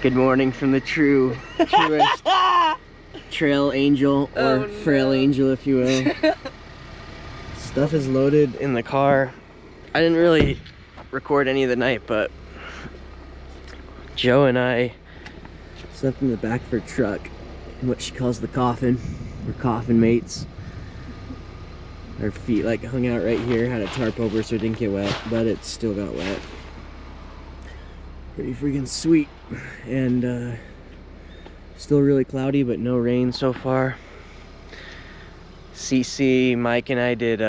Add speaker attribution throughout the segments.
Speaker 1: Good morning from the truest trail angel, or frail angel, if you will. Stuff is loaded in the car. I didn't really record any of the night, but Joe and I slept in the back of her truck in what she calls the coffin. We're coffin mates. Our feet like hung out right here, had a tarp over so it didn't get wet, but it still got wet. Pretty freaking sweet. And still really cloudy, but no rain so far. CC, Mike and I did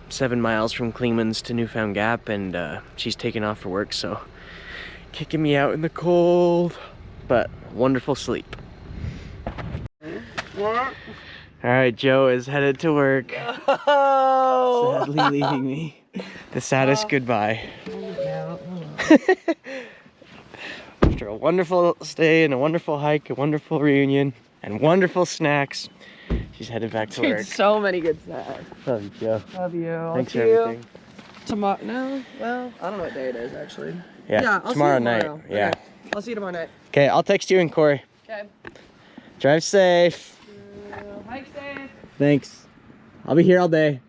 Speaker 1: 7 miles from Cleveland's to Newfound Gap, and she's taking off for work, so kicking me out in the cold, but wonderful sleep.
Speaker 2: What?
Speaker 1: All right, Joe is headed to work.
Speaker 2: Oh!
Speaker 1: Sadly leaving me. The saddest goodbye. After a wonderful stay and a wonderful hike, a wonderful reunion, and wonderful snacks, she's headed back to work.
Speaker 2: So many good snacks.
Speaker 1: Love you, Joe.
Speaker 2: Love you.
Speaker 1: Thanks for everything.
Speaker 2: Tomorrow? No, well, I don't know what day it is actually.
Speaker 1: Yeah,
Speaker 2: I'll
Speaker 1: tomorrow
Speaker 2: see you
Speaker 1: night.
Speaker 2: tomorrow.
Speaker 1: Yeah.
Speaker 2: Okay. I'll see you tomorrow night.
Speaker 1: Okay, I'll text you and Corey.
Speaker 2: Okay.
Speaker 1: Drive safe.
Speaker 2: Hike safe.
Speaker 1: Thanks. I'll be here all day.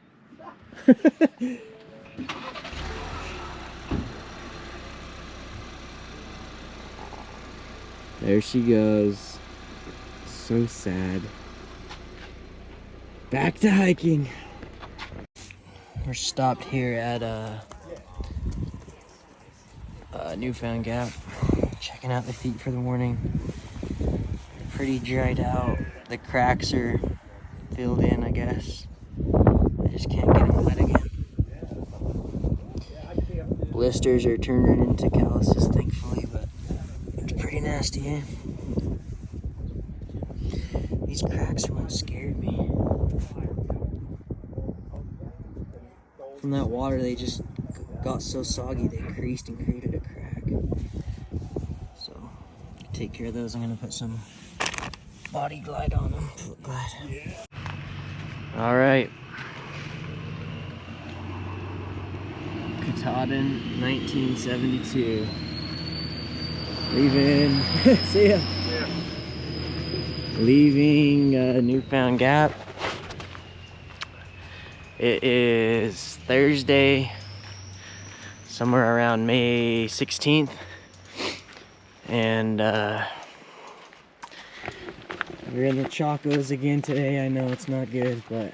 Speaker 1: There she goes. So sad. Back to hiking. We're stopped here at Newfound Gap. Checking out the feet for the morning. Pretty dried out. The cracks are filled in, I guess. I just can't get them wet again. Blisters are turning into calluses, thankfully, but it's pretty nasty, eh? These cracks are what scared me. From that water, they just got so soggy they creased and created a crack. So, take care of those. I'm gonna put some body glide on them. Foot glide. Yeah. All right. Katahdin, 1972. Leaving. See ya. Yeah. Leaving Newfound Gap. It is Thursday, somewhere around May 16th, and we're in the Chacos again today. I know it's not good, but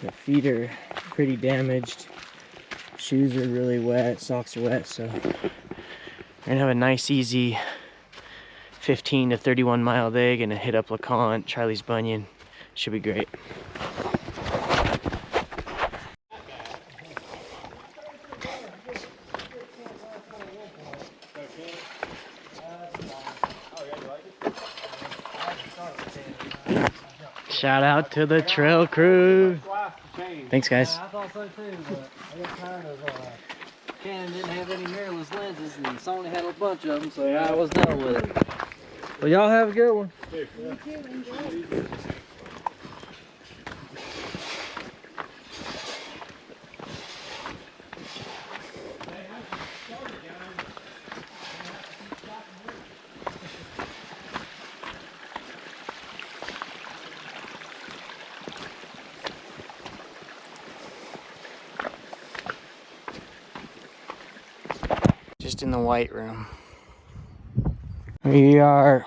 Speaker 1: the feet are pretty damaged. Shoes are really wet, socks are wet, so we're gonna have a nice, easy 15 to 31 mile day. Gonna hit up LeConte, Charlie's Bunyan. Should be great. Shout out to the trail crew. Thanks, guys.
Speaker 3: I thought so too, but I got tired of Canon didn't have any mirrorless lenses, and Sony had a bunch of them, so I was done with it. Well, y'all have a good one.
Speaker 4: You too, enjoy.
Speaker 1: Just in the white room. We are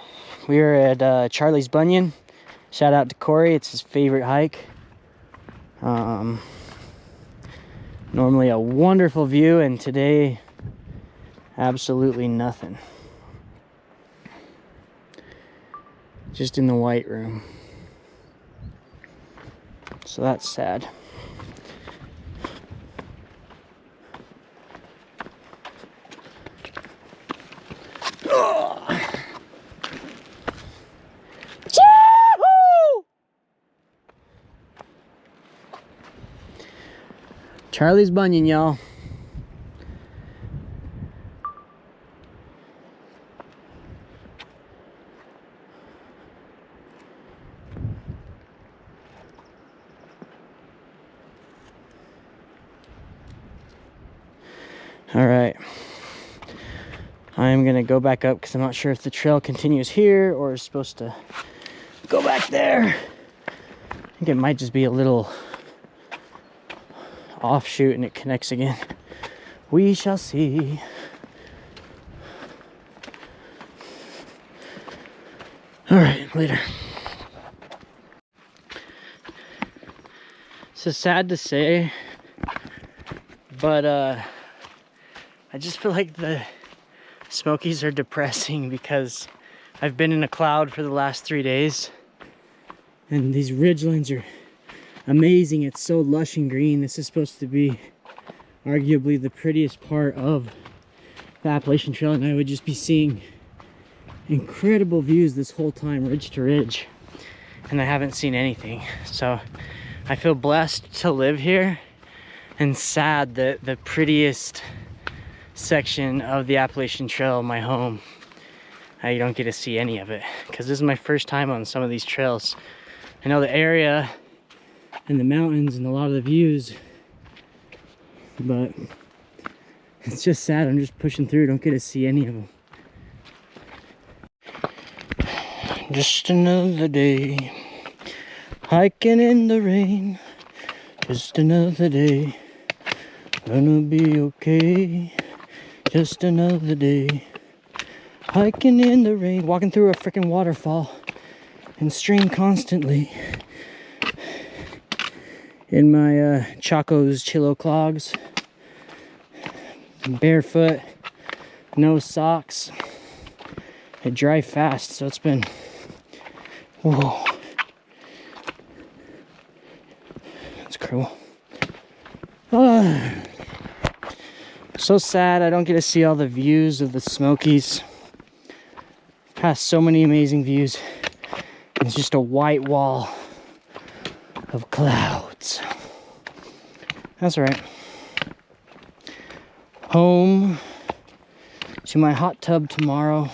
Speaker 1: at Charlie's Bunyan. Shout out to Corey, it's his favorite hike. Normally a wonderful view, and today absolutely nothing. Just in the white room. So that's sad. Charlie's Bunyan, y'all. All right. I'm gonna go back up because I'm not sure if the trail continues here or is supposed to go back there. I think it might just be a little offshoot and it connects again. We shall see. All right, later. So sad to say, but I just feel like the Smokies are depressing because I've been in a cloud for the last 3 days, and these ridgelines are amazing. It's so lush and green. This is supposed to be arguably the prettiest part of the Appalachian Trail, and I would just be seeing incredible views this whole time, ridge to ridge, and I haven't seen anything. So I feel blessed to live here and sad that the prettiest section of the Appalachian Trail, my home, you don't get to see any of it because this is my first time on some of these trails. I know the area and the mountains and a lot of the views, but it's just sad. I'm just pushing through, don't get to see any of them. Just another day hiking in the rain, just another day, gonna be okay. Just another day hiking in the rain, walking through a freaking waterfall and stream constantly in my Chaco's Chilo clogs, barefoot, no socks. I dry fast, so it's been, whoa, that's cruel. So sad I don't get to see all the views of the Smokies. Past so many amazing views. It's just a white wall of clouds. That's right. Home to my hot tub tomorrow.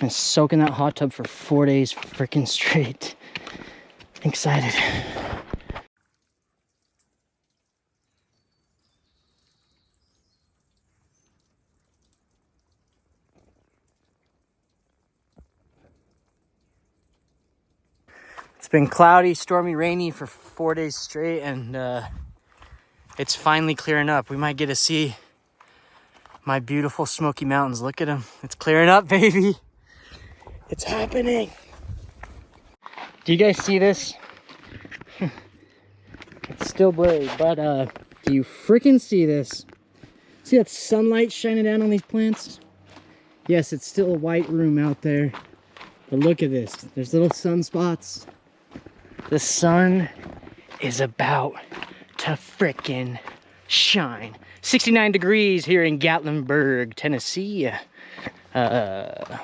Speaker 1: I'm soaking that hot tub for 4 days freaking straight. Excited. It's been cloudy, stormy, rainy for 4 days straight, and it's finally clearing up. We might get to see my beautiful Smoky Mountains. Look at them. It's clearing up, baby. It's happening. Do you guys see this? It's still blurry, but do you freaking see this? See that sunlight shining down on these plants? Yes, it's still a white room out there, but look at this. There's little sunspots. The sun is about to frickin' shine. 69 degrees here in Gatlinburg, Tennessee. Not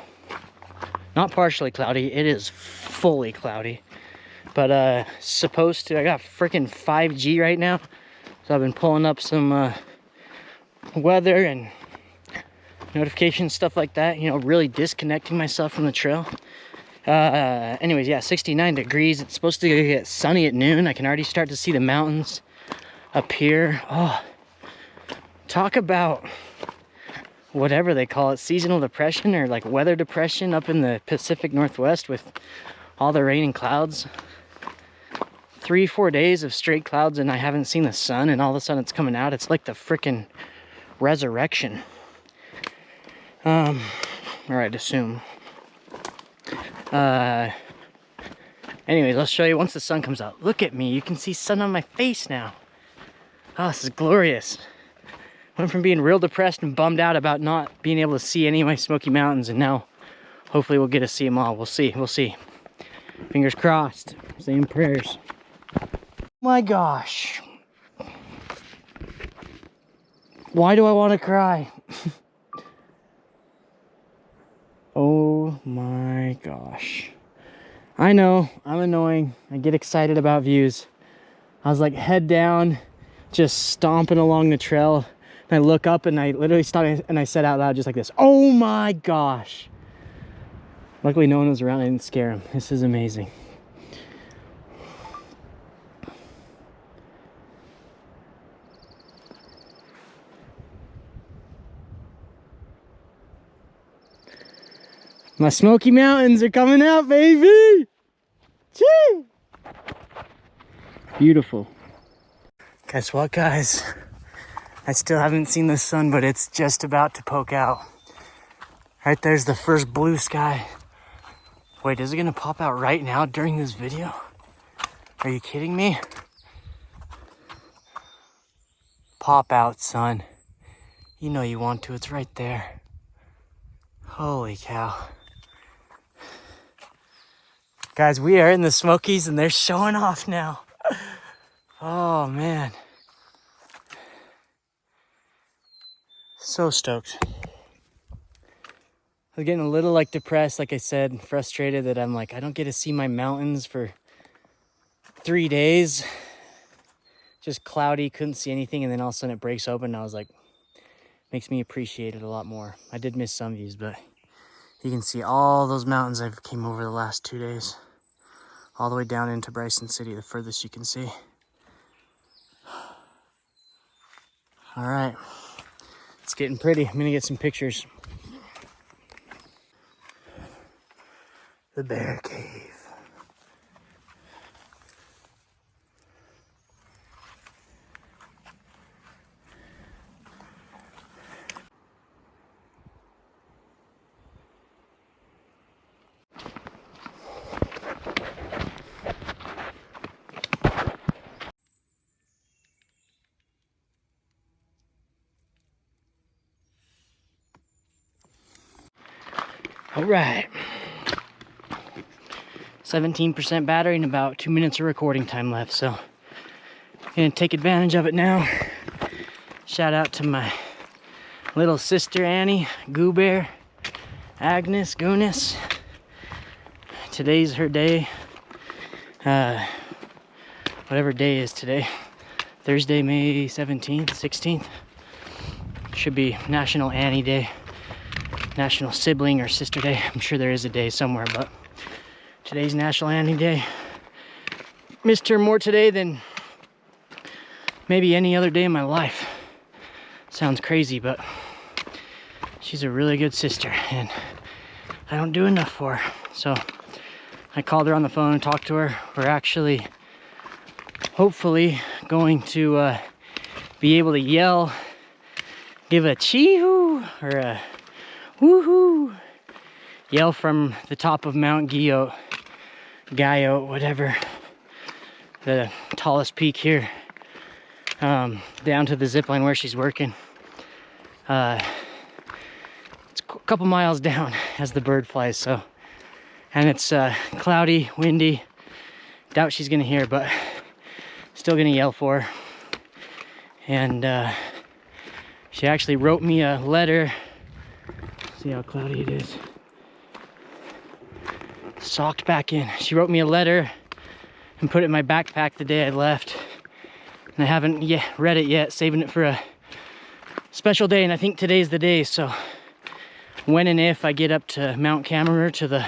Speaker 1: partially cloudy, it is fully cloudy. But supposed to, I got frickin' 5G right now. So I've been pulling up some weather and notifications, stuff like that. You know, really disconnecting myself from the trail. Anyways, yeah, 69 degrees. It's supposed to get sunny at noon. I can already start to see the mountains up here. Oh, talk about whatever they call it, seasonal depression or like weather depression up in the Pacific Northwest with all the rain and clouds. 3-4 days of straight clouds and I haven't seen the sun, and all of a sudden it's coming out. It's like the freaking resurrection. Or I'd assume. Anyways, I'll show you once the sun comes out. Look at me, you can see sun on my face now. Oh, this is glorious. Went from being real depressed and bummed out about not being able to see any of my Smoky Mountains, and now hopefully we'll get to see them all. We'll see, we'll see. Fingers crossed, saying prayers. My gosh. Why do I want to cry? Oh my gosh. I know, I'm annoying. I get excited about views. I was like head down, just stomping along the trail. And I look up and I literally stopped and I said out loud just like this, oh my gosh. Luckily no one was around, I didn't scare him. This is amazing. My Smoky Mountains are coming out, baby! Chee! Beautiful. Guess what, guys? I still haven't seen the sun, but it's just about to poke out. Right there's the first blue sky. Wait, is it gonna pop out right now during this video? Are you kidding me? Pop out, son. You know you want to, it's right there. Holy cow. Guys, we are in the Smokies and they're showing off now. Oh man. So stoked. I was getting a little like depressed, like I said, frustrated that I'm like, I don't get to see my mountains for 3 days. Just cloudy, couldn't see anything, and then all of a sudden it breaks open and I was like, makes me appreciate it a lot more. I did miss some views, but you can see all those mountains I've came over the last 2 days. All the way down into Bryson City, the furthest you can see. All right, it's getting pretty. I'm gonna get some pictures. The bear cave. All right. 17% battery and about 2 minutes of recording time left, so I'm gonna take advantage of it now. Shout out to my little sister Annie, Goo Bear, Agnes, Goonis. Today's her day. Whatever day is today. Thursday, May 17th, 16th. Should be National Annie Day. National Sibling or Sister Day. I'm sure there is a day somewhere, but today's National Annie Day. Missed her more today than maybe any other day in my life. Sounds crazy, but she's a really good sister and I don't do enough for her. So I called her on the phone and talked to her. We're actually hopefully going to be able to yell, give a chee-hoo or a woohoo, yell from the top of Mount Guyot, whatever, the tallest peak here, down to the zip line where she's working. It's a couple miles down as the bird flies, so, and it's cloudy, windy. Doubt she's gonna hear, but still gonna yell for her. And she actually wrote me a letter. See how cloudy it is. Socked back in. She wrote me a letter and put it in my backpack the day I left. And I haven't yet read it yet, saving it for a special day, and I think today's the day. So when and if I get up to Mount Camerer to the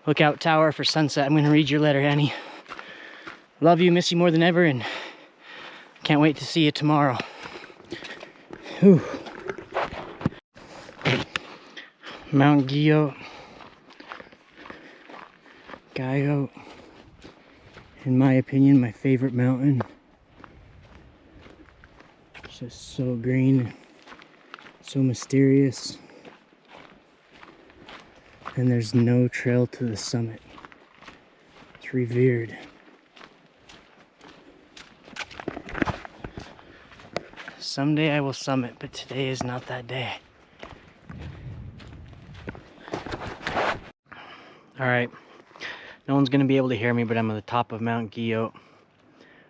Speaker 1: lookout tower for sunset, I'm gonna read your letter, Annie. Love you, miss you more than ever, and can't wait to see you tomorrow. Whew. Mount Guyot, in my opinion, my favorite mountain. It's just so green, so mysterious, and there's no trail to the summit. It's revered. Someday I will summit, but today is not that day. All right, no one's gonna be able to hear me, but I'm at the top of Mount Guyot.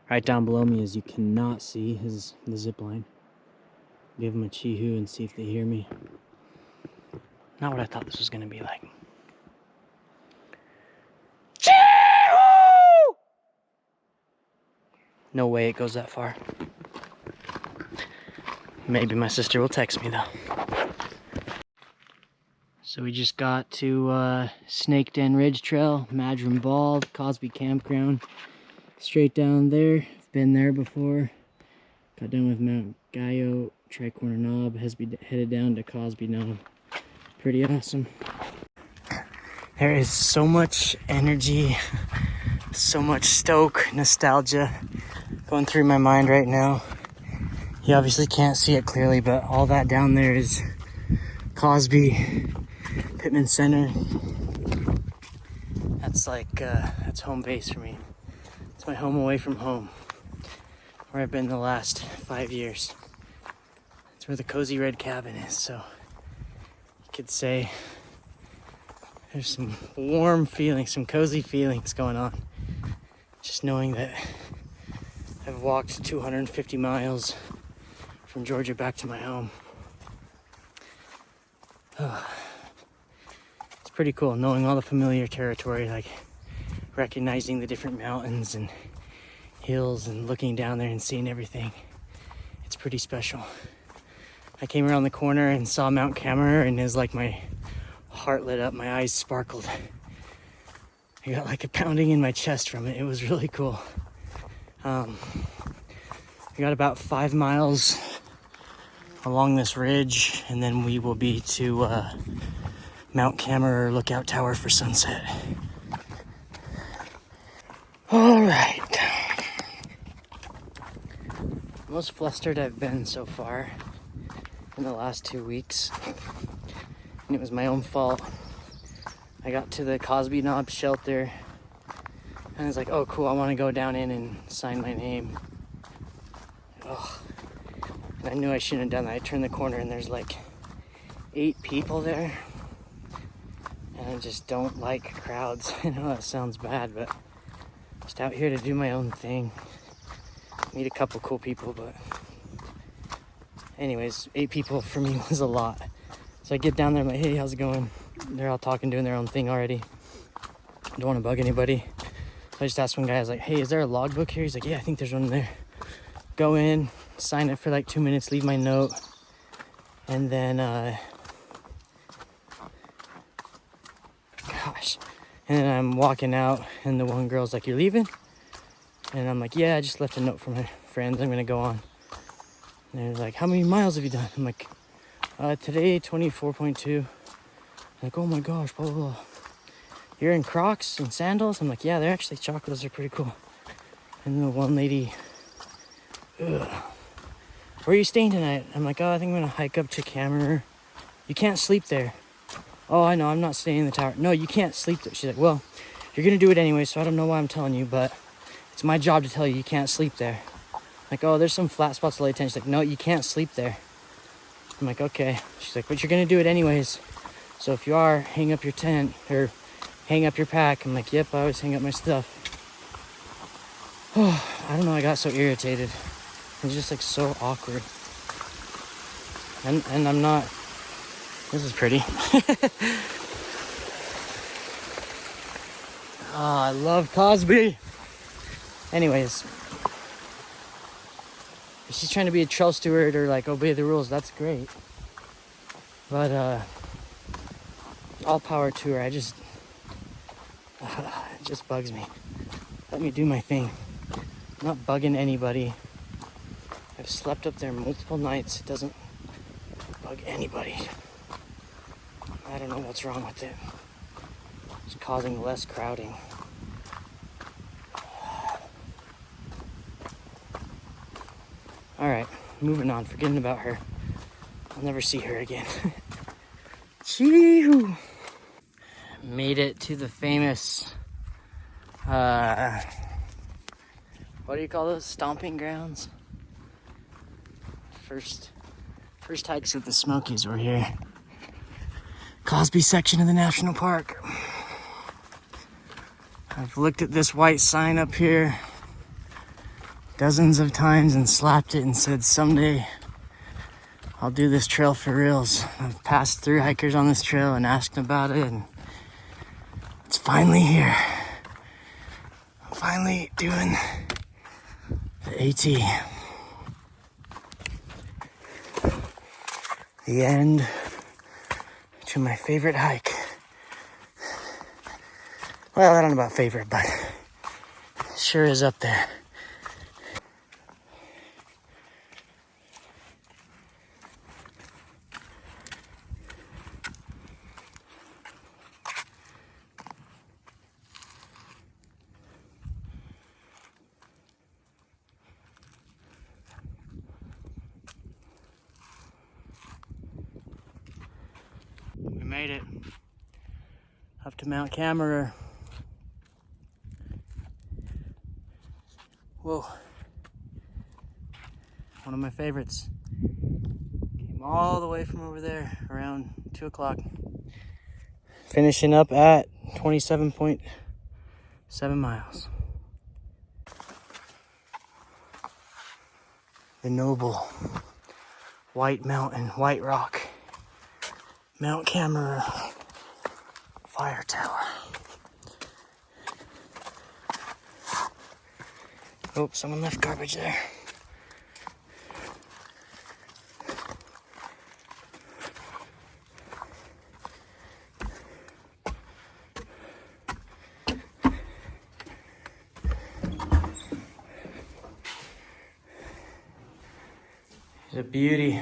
Speaker 1: Right down below me, as you cannot see, is the zip line. Give them a chee-hoo and see if they hear me. Not what I thought this was gonna be like. Chee-hoo! No way it goes that far. Maybe my sister will text me though. So we just got to Snake Den Ridge Trail, Madron Bald, Cosby Campground. Straight down there, been there before. Got done with Mount Guyot, Tricorner Knob, headed down to Cosby Knob. Pretty awesome. There is so much energy, so much stoke, nostalgia going through my mind right now. You obviously can't see it clearly, but all that down there is Cosby, Pittman Center. That's like, that's home base for me. It's my home away from home, where I've been the last 5 years. It's where the cozy red cabin is, so you could say there's some warm feelings, some cozy feelings going on. Just knowing that I've walked 250 miles from Georgia back to my home. Oh, it's pretty cool knowing all the familiar territory, like recognizing the different mountains and hills and looking down there and seeing everything. It's pretty special. I came around the corner and saw Mount Camerer, and it was like my heart lit up, my eyes sparkled. I got like a pounding in my chest from it. It was really cool. I got about 5 miles along this ridge, and then we will be to Mount Camerer Lookout Tower for sunset. All right. Most flustered I've been so far in the last 2 weeks, and it was my own fault. I got to the Cosby Knob shelter, and I was like, oh cool, I want to go down in and sign my name. Oh. And I knew I shouldn't have done that. I turned the corner and there's like 8 people there, and I just don't like crowds. I know that sounds bad, but just out here to do my own thing, meet a couple cool people. But anyways, 8 people for me was a lot. So I get down there, I'm like, hey, how's it going? They're all talking, doing their own thing already. Don't want to bug anybody. So I just asked one guy, I was like, hey, is there a logbook here? He's like, yeah, I think there's one there. Go in, sign it for like 2 minutes, leave my note, and then and then I'm walking out, and the one girl's like, you're leaving? And I'm like, yeah, I just left a note for my friends, I'm gonna go on. And they're like, how many miles have you done? I'm like, today 24.2. Like, oh my gosh, blah blah blah. You're in Crocs and sandals? I'm like, yeah, they're actually chocolates, are pretty cool. And the one lady, ugh, where are you staying tonight? I'm like, oh, I think I'm gonna hike up to Camerer. You can't sleep there. Oh, I know, I'm not staying in the tower. No, you can't sleep there. She's like, well, you're gonna do it anyway, so I don't know why I'm telling you, but it's my job to tell you can't sleep there. I'm like, oh, there's some flat spots to lay attention. She's like, no, you can't sleep there. I'm like, okay. She's like, but you're gonna do it anyways. So if you are, hang up your tent, or hang up your pack. I'm like, yep, I always hang up my stuff. Oh, I don't know, I got so irritated. It's just like so awkward. And I'm not, this is pretty. Oh, I love Cosby. Anyways, if she's trying to be a trail steward or like obey the rules, that's great. But all power to her. It just bugs me. Let me do my thing. I'm not bugging anybody. I've slept up there multiple nights. It doesn't bug anybody. I don't know what's wrong with it. It's causing less crowding. Alright, moving on, forgetting about her. I'll never see her again. Chee-hoo! Made it to the famous, what do you call those? Stomping grounds? First hikes at the Smokies were here. Cosby section of the national park. I've looked at this white sign up here dozens of times and slapped it and said, someday I'll do this trail for reals. I've passed through hikers on this trail and asked about it, and it's finally here. I'm finally doing the AT. The end to my favorite hike. Well, I don't know about favorite, but it sure is up there. made it up to Mount Camerer. Whoa. One of my favorites. Came all the way from over there around 2 o'clock. Finishing up at 27.7 miles. The noble White Mountain, White Rock, Mount Camerer Fire Tower. Oh, someone left garbage there. It's a beauty.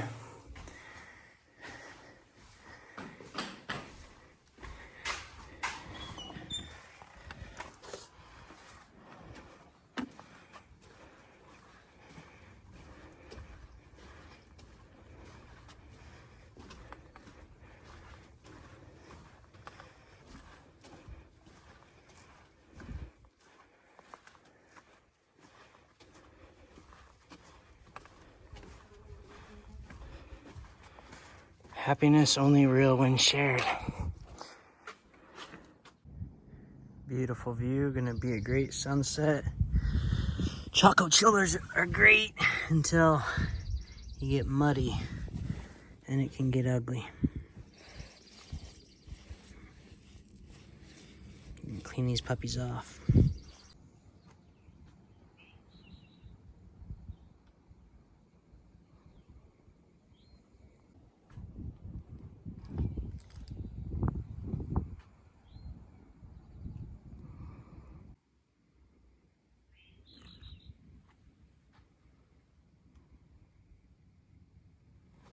Speaker 1: Happiness only real when shared. Beautiful view, gonna be a great sunset. Choco chillers are great until you get muddy and it can get ugly. You can clean these puppies off.